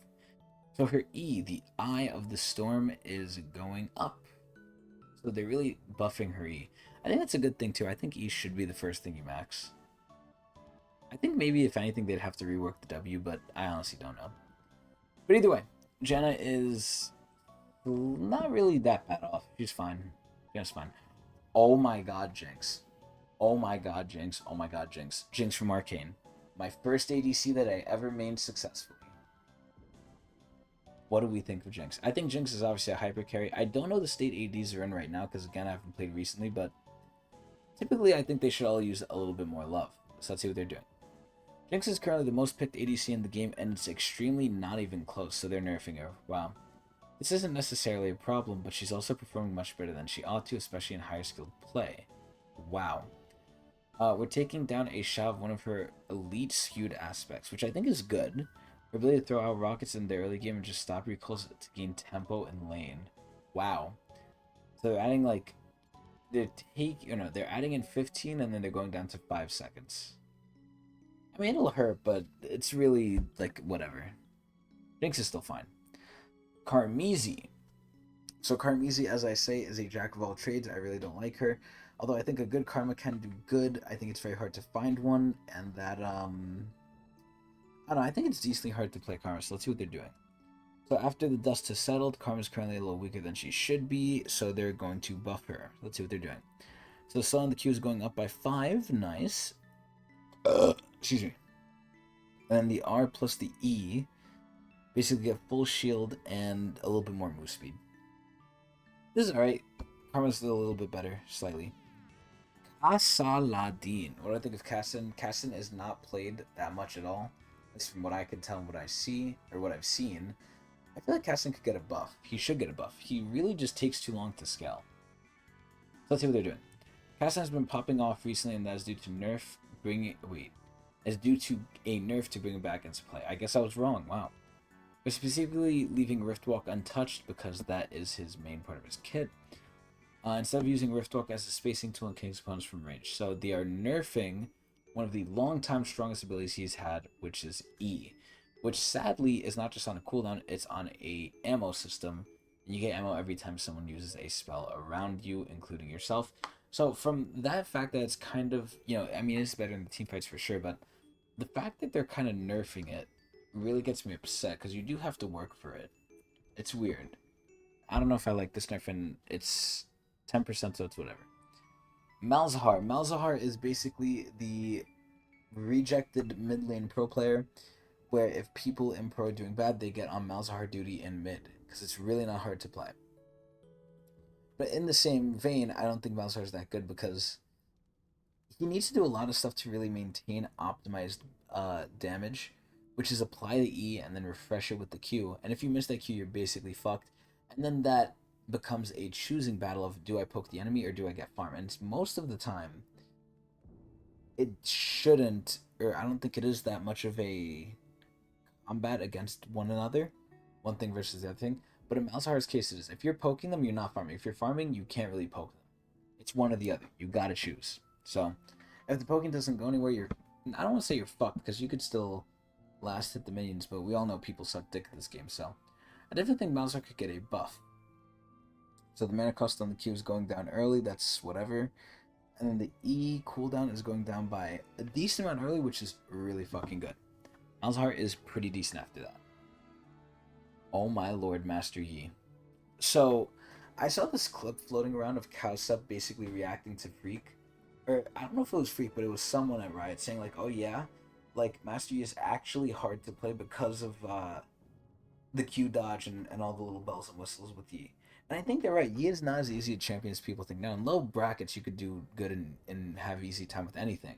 A: So her E, the Eye of the Storm, is going up. So they're really buffing her E. I think that's a good thing too. I think E should be the first thing you max. I think maybe if anything they'd have to rework the W, but I honestly don't know. But either way, Janna is not really that bad off. She's fine. Janna's fine. Oh my god, Jinx. Oh my god, Jinx. Oh my god, Jinx. Jinx from Arcane. My first ADC that I ever mained successfully. What do we think of Jinx? I think Jinx is obviously a hyper carry. I don't know the state ADs are in right now because, again, I haven't played recently, but typically I think they should all use a little bit more love. So let's see what they're doing. Jinx is currently the most picked ADC in the game, and it's extremely not even close, so they're nerfing her. Wow. This isn't necessarily a problem, but she's also performing much better than she ought to, especially in higher skilled play. Wow. We're taking down a shot of one of her elite skewed aspects, which I think is good. Her ability to throw out rockets in the early game and just stop recalls to gain tempo in lane. Wow. So they're adding like they're adding in 15 and then they're going down to 5 seconds. I mean, it'll hurt, but it's really like whatever. Jinx is still fine. Carmezy. So Carmezy, as I say, is a jack of all trades. I really don't like her. Although I think a good karma can do good. I think it's very hard to find one, and that I don't know, I think it's decently hard to play Karma, so let's see what they're doing. So after the dust has settled, Karma's currently a little weaker than she should be, so they're going to buff her. Let's see what they're doing. So the slow on the Q is going up by 5, nice. Excuse me. And then the R plus the E basically get full shield and a little bit more move speed. This is alright. Karma's still a little bit better, slightly. Asaladin. What do I think of Cassin? Cassin is not played that much at all. At least from what I can tell and what I see, or what I've seen. I feel like Cassin could get a buff. He should get a buff. He really just takes too long to scale. So let's see what they're doing. Cassin has been popping off recently, and that is due to nerf bringing. Wait. Is due to a nerf to bring him back into play. I guess I was wrong. Wow. They're specifically leaving Riftwalk untouched because that is his main part of his kit. Instead of using Riftwalk as a spacing tool and killing opponents from range. So they are nerfing one of the long-time strongest abilities he's had, which is E. Which sadly is not just on a cooldown, it's on a ammo system. And you get ammo every time someone uses a spell around you, including yourself. So from that fact that it's kind of, I mean, it's better in the team fights for sure, but the fact that they're kind of nerfing it really gets me upset because you do have to work for it. It's weird. I don't know if I like this nerf, and it's 10%, so it's whatever. Malzahar. Malzahar is basically the rejected mid lane pro player, where if people in pro are doing bad, they get on Malzahar duty in mid, because it's really not hard to play. But in the same vein, I don't think Malzahar is that good because he needs to do a lot of stuff to really maintain optimized damage, which is apply the E and then refresh it with the Q. And if you miss that Q, you're basically fucked. And then that becomes a choosing battle of, do I poke the enemy or do I get farm? And most of the time, it shouldn't, or I don't think it is that much of a combat against one another, one thing versus the other thing. But in Malzahar's case, it is. If you're poking them, you're not farming. If you're farming, you can't really poke them. It's one or the other. You gotta choose. So, if the poking doesn't go anywhere, I don't want to say you're fucked, because you could still last hit the minions, but we all know people suck dick at this game, so I definitely think Malzahar could get a buff. So the mana cost on the Q is going down early, that's whatever. And then the E cooldown is going down by a decent amount early, which is really fucking good. Malzahar is pretty decent after that. Oh my lord, Master Yi. So, I saw this clip floating around of Cowsup basically reacting to Freak. Or, I don't know if it was Freak, but it was someone at Riot saying, like, oh yeah, like, Master Yi is actually hard to play because of the Q dodge and all the little bells and whistles with Yi. And I think they're right. Yi is not as easy to champion as people think. Now, in low brackets, you could do good and have easy time with anything,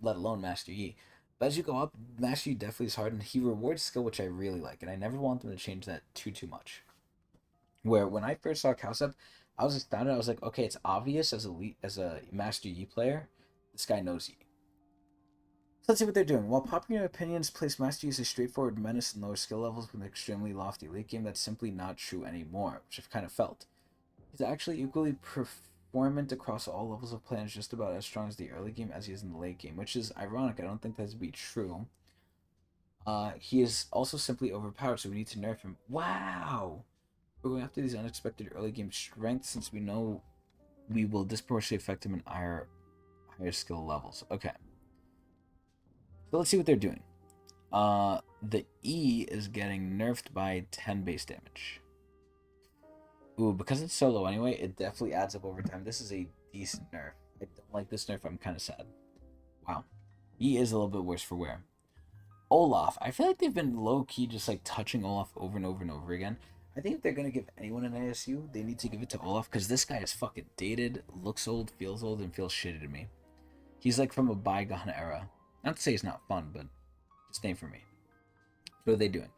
A: let alone Master Yi. But as you go up, Master Yi definitely is hard, and he rewards skill, which I really like, and I never want them to change that too much. Where when I first saw Cowsep, I was astounded. I was like, okay, it's obvious as a Master Yi player, this guy knows Yi. So let's see what they're doing. While popular opinions place Master Yi as a straightforward menace in lower skill levels with an extremely lofty late game, that's simply not true anymore, which I've kind of felt. He's actually equally performant across all levels of play and is just about as strong as the early game as he is in the late game, which is ironic. I don't think that to be true. He is also simply overpowered, so we need to nerf him. Wow! We're going after these unexpected early game strengths since we know we will disproportionately affect him in higher skill levels. Okay. So let's see what they're doing. The E is getting nerfed by 10 base damage. Ooh, because it's solo anyway, it definitely adds up over time. This is a decent nerf. I don't like this nerf. I'm kind of sad. Wow. E is a little bit worse for wear. Olaf. I feel like they've been low-key just like touching Olaf over and over and over again. I think if they're going to give anyone an ASU, they need to give it to Olaf because this guy is fucking dated, looks old, and feels shitty to me. He's like from a bygone era. Not to say he's not fun, but just name for me. What are they doing?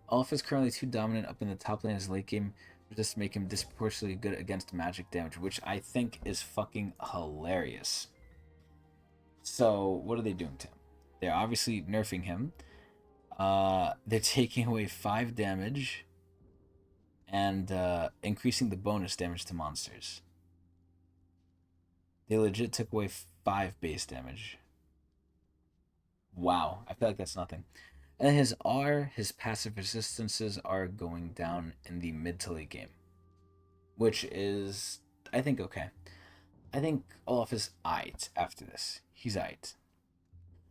A: Olaf is currently too dominant up in the top lane as late game to just make him disproportionately good against magic damage, which I think is fucking hilarious. So, what are they doing to him? They're obviously nerfing him. They're taking away 5 damage and increasing the bonus damage to monsters. They legit took away 5 base damage. Wow, I feel like that's nothing. And his R, his passive resistances are going down in the mid to late game, which is, I think, okay. I think Olaf is aight after this. He's aight.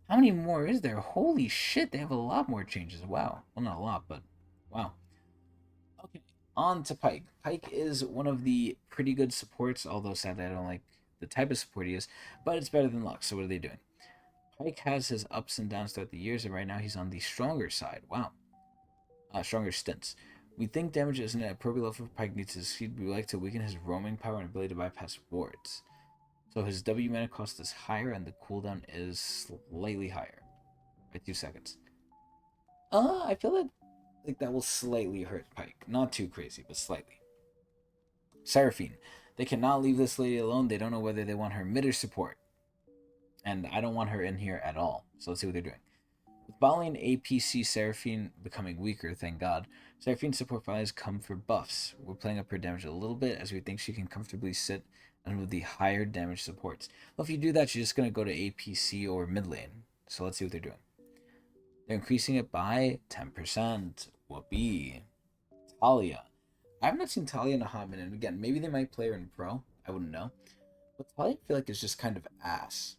A: How many more is there? Holy shit, they have a lot more changes. Wow. Well, not a lot, but wow. Okay, on to Pyke. Pyke is one of the pretty good supports, although sadly I don't like the type of support he is, but it's better than Lux, so what are they doing? Pyke has his ups and downs throughout the years, and right now he's on the stronger side. Wow. Stronger stints. We think damage isn't at appropriate level for Pyke needs to succeed, but we like to weaken his roaming power and ability to bypass wards. So his W mana cost is higher and the cooldown is slightly higher by 2 seconds. I feel like that will slightly hurt Pike. Not too crazy, but slightly. Seraphine. They cannot leave this lady alone. They don't know whether they want her mid or support. And I don't want her in here at all. So let's see what they're doing. With Bali APC Seraphine becoming weaker, thank God, Seraphine support values come for buffs. We're playing up her damage a little bit as we think she can comfortably sit under the higher damage supports. Well, if you do that, she's just going to go to APC or mid lane. So let's see what they're doing. They're increasing it by 10%. Whoopee. Talia. I have not seen Talia in a hot minute. Again, maybe they might play her in pro. I wouldn't know. But Talia, I feel like, is just kind of ass.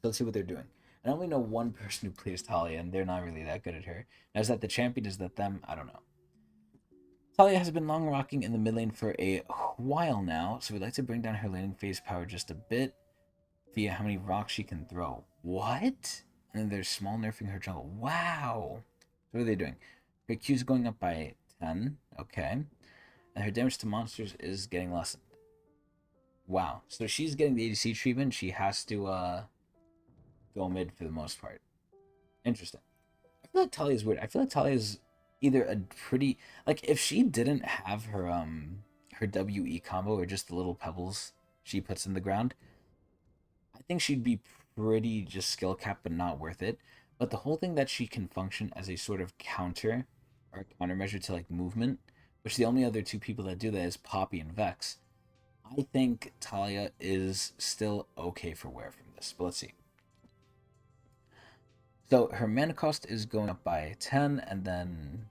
A: So let's see what they're doing. I only know one person who plays Talia, and they're not really that good at her. Now, is that the champion? Is that them? I don't know. Talia has been long rocking in the mid lane for a while now, so we'd like to bring down her laning phase power just a bit via how many rocks she can throw. What? And then there's small nerfing her jungle. Wow. So what are they doing? Her Q's going up by 10. Okay. And her damage to monsters is getting lessened. Wow. So she's getting the ADC treatment. She has to go mid for the most part. Interesting. I feel like Talia's weird. I feel like Talia's either a pretty like if she didn't have her WE combo or just the little pebbles she puts in the ground, I think she'd be pretty just skill cap but not worth it. But the whole thing that she can function as a sort of counter or countermeasure to like movement, which the only other two people that do that is Poppy and Vex. I think Talia is still okay for wear from this. But let's see. So her mana cost is going up by 10, and then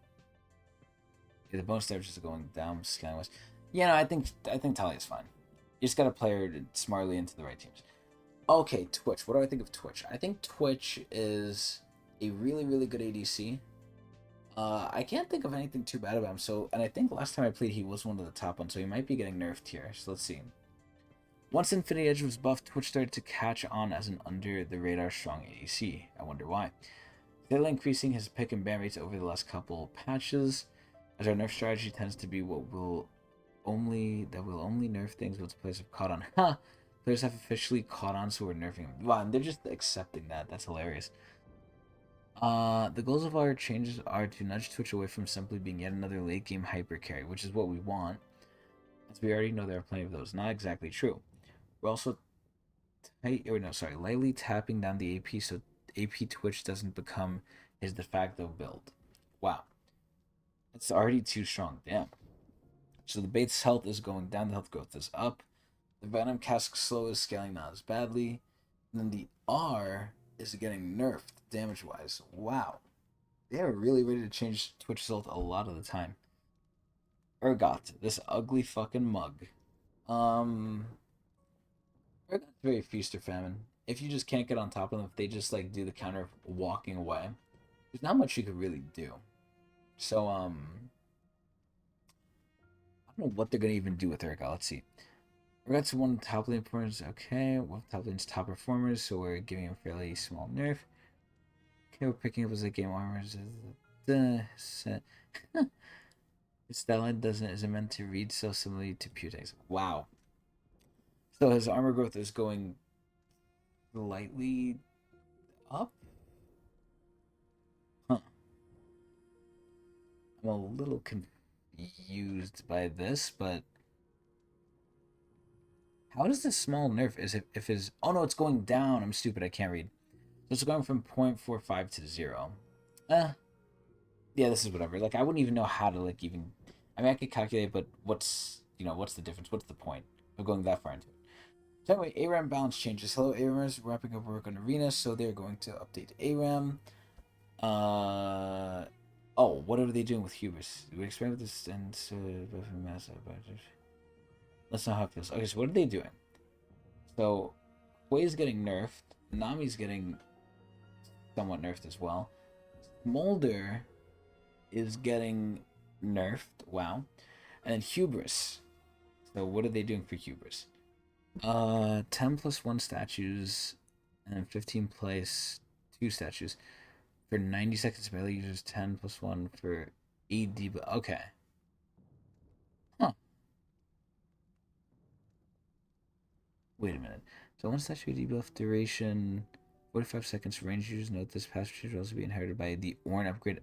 A: the bonus damage is going down scaling wise. Yeah, no, I think Talia's fine. You just gotta play her smartly into the right teams. Okay, Twitch. What do I think of Twitch? I think Twitch is a really, really good ADC. I can't think of anything too bad about him. So, and I think last time I played, he was one of the top ones, so he might be getting nerfed here. So let's see. Once Infinity Edge was buffed, Twitch started to catch on as an under-the-radar strong ADC. I wonder why. Steadily increasing his pick and ban rates over the last couple patches, as our nerf strategy tends to be what will only nerf things once players have caught on. Ha! Players have officially caught on, so we're nerfing them. Wow, and they're just accepting that. That's hilarious. The goals of our changes are to nudge Twitch away from simply being yet another late game hyper carry, which is what we want, as we already know there are plenty of those. Not exactly true. We're also lightly tapping down the AP so AP Twitch doesn't become his de facto build. Wow. It's already too strong. Damn. So the bait's health is going down, the health growth is up. The Venom Cask slow is scaling not as badly. And then the R is getting nerfed damage wise. Wow. They are really ready to change Twitch's ult a lot of the time. Urgot, this ugly fucking mug. Urgot's very feast or famine. If you just can't get on top of them, if they just like do the counter of walking away, there's not much you could really do. So I don't know what they're gonna even do with Urgot. Let's see. Urgot's one of the top lane performers. Okay, one of top lane's top performers, so we're giving him a fairly small nerf. Okay, we're picking up his late game armor. His style isn't meant to read so similarly to Pute's. Wow. So his armor growth is going slightly up? Huh. I'm a little confused by this, but how does this small nerf is if his oh no, it's going down. I'm stupid, I can't read. So it's going from 0.45 to 0. Yeah, this is whatever. Like I wouldn't even know how to like even I mean I could calculate, but what's the difference? What's the point of going that far into it? So anyway, ARAM balance changes. Hello, ARAM is wrapping up work on Arena, so they're going to update ARAM. Oh, what are they doing with Hubris? We experiment with this and massive. Let's know how it feels. Okay, so what are they doing? So, Hui's getting nerfed. Nami's getting somewhat nerfed as well. Smolder is getting nerfed. Wow. And then Hubris. So, what are they doing for Hubris? 10 plus 1 statues, and then 15 plus 2 statues. For 90 seconds, melee uses 10 plus 1 for AD. Okay. Huh. Wait a minute. So one statue debuff duration 45 seconds. Range users note this passage will also be inherited by the Orn upgrade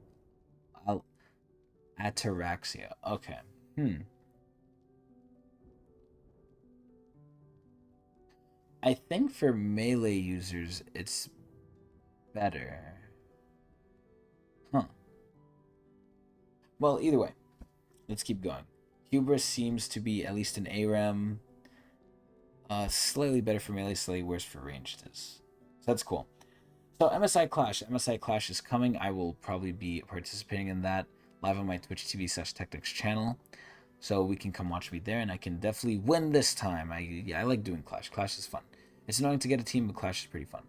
A: Ataraxia. Okay. Hmm. I think for melee users, it's better. Huh. Well, either way, let's keep going. Hubris seems to be at least an ARAM. Slightly better for melee, slightly worse for ranged. So that's cool. So MSI Clash. MSI Clash is coming. I will probably be participating in that live on my Twitch TV/Tecnics channel. So we can come watch me there, and I can definitely win this time. I like doing Clash. Clash is fun. It's annoying to get a team, but Clash is pretty fun.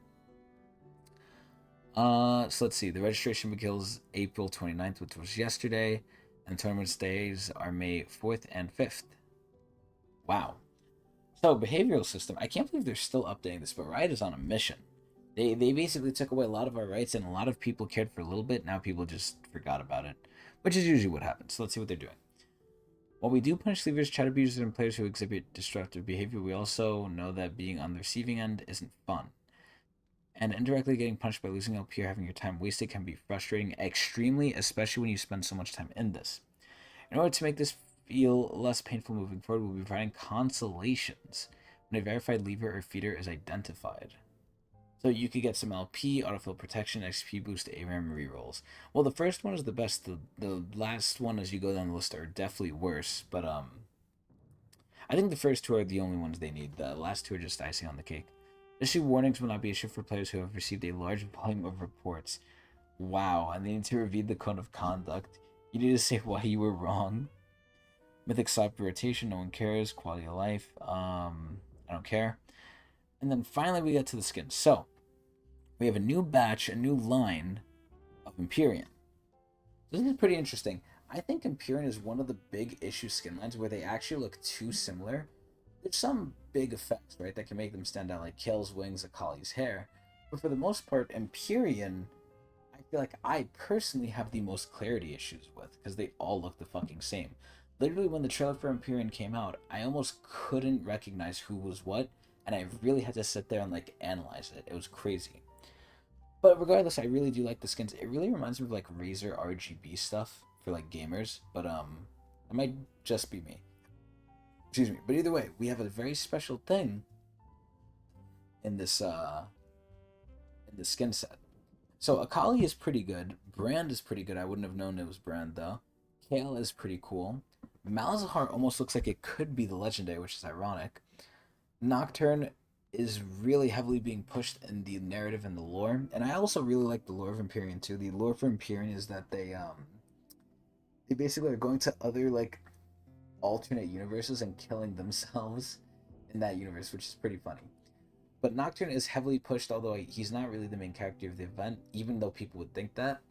A: So let's see. The registration begins April 29th, which was yesterday, and tournament days are May 4th and 5th. Wow. So behavioral system. I can't believe they're still updating this, but Riot is on a mission. They basically took away a lot of our rights, and a lot of people cared for a little bit. Now people just forgot about it, which is usually what happens. So let's see what they're doing. While we do punish leavers, chat abusers, and players who exhibit destructive behavior, we also know that being on the receiving end isn't fun. And indirectly getting punished by losing LP or having your time wasted can be frustrating, extremely, especially when you spend so much time in this. In order to make this feel less painful moving forward, we'll be providing consolations when a verified lever or feeder is identified. So you could get some LP, autofill protection, XP boost, ARAM rerolls. Well, the first one is the best. The last one, as you go down the list, are definitely worse. But I think the first two are the only ones they need. The last two are just icing on the cake. Issue warnings will not be issued for players who have received a large volume of reports. Wow, and they need to review the code of conduct. You need to say why you were wrong. Mythic Slap rotation, no one cares. Quality of life, I don't care. And then finally we get to the skins. So we have a new batch, a new line of Empyrean. This is pretty interesting. I think Empyrean is one of the big issue skin lines where they actually look too similar. There's some big effects, right, that can make them stand out, like Kale's wings, Akali's hair. But for the most part, Empyrean, I feel like I personally have the most clarity issues with, because they all look the fucking same. Literally, when the trailer for Empyrean came out, I almost couldn't recognize who was what, and I really had to sit there and like analyze it. It was crazy. But regardless, I really do like the skins. It really reminds me of like Razer RGB stuff for like gamers, but it might just be me. Excuse me. But either way, we have a very special thing in this skin set. So Akali is pretty good. Brand is pretty good. I wouldn't have known it was Brand though. Kale is pretty cool. Malzahar almost looks like it could be the legendary, which is ironic. Nocturne is really heavily being pushed in the narrative and the lore, and I also really like the lore of Empyrean too. The lore for Empyrean is that they basically are going to other like alternate universes and killing themselves in that universe, which is pretty funny. But Nocturne is heavily pushed, although he's not really the main character of the event, even though people would think that.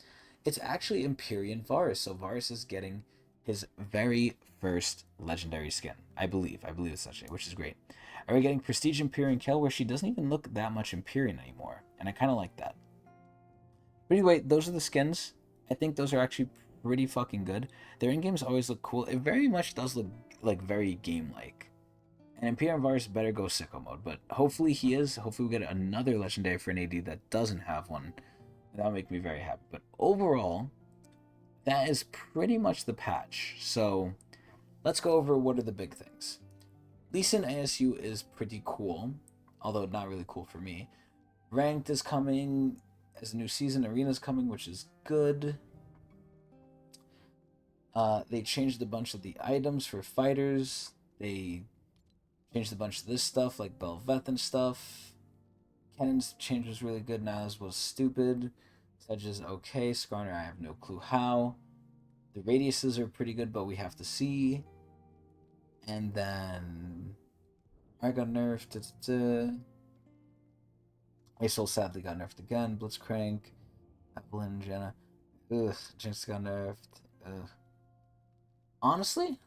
A: It's actually Empyrean Varus, so Varus is getting his very first legendary skin, I believe. I believe it's legendary, which is great. Are we getting Prestige Empyrean Kill, where she doesn't even look that much Empyrean anymore, and I kind of like that. But anyway, those are the skins. I think those are actually pretty fucking good. Their in-games always look cool. It very much does look like very game-like. And Imperial Varus better go sicko mode, but hopefully he is. Hopefully we get another legendary for an AD that doesn't have one. That'll make me very happy. But overall, that is pretty much the patch. So let's go over what are the big things. Lee Sin ASU is pretty cool, although not really cool for me. Ranked is coming as a new season. Arena's coming, which is good. They changed a bunch of the items for fighters. They changed a bunch of this stuff, like Belvethan stuff. Cannon's change was really good. Niles was stupid. Sedge is okay. Skarner, I have no clue how. The radiuses are pretty good, but we have to see. And then I got nerfed. Aesol sadly got nerfed again. Blitzcrank, Evelyn, Jenna. Ugh, Jinx got nerfed. Ugh. Honestly,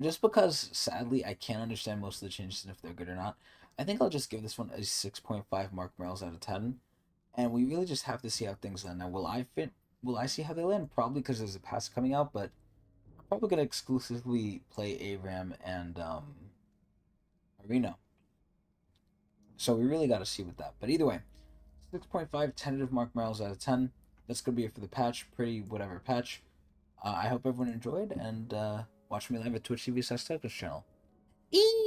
A: just because sadly I can't understand most of the changes and if they're good or not, I think I'll just give this one a 6.5 Marc Merrills out of 10. And we really just have to see how things land. Now, will I fit? Will I see how they land? Probably, because there's a pass coming out, but I'm probably gonna exclusively play ARAM and Arena. So we really got to see with that. But either way, 6.5 tentative Marc Merrills out of 10. That's going to be it for the patch. Pretty whatever patch. I hope everyone enjoyed, and watch me live at Twitch TV/Tecnics channel. Eee!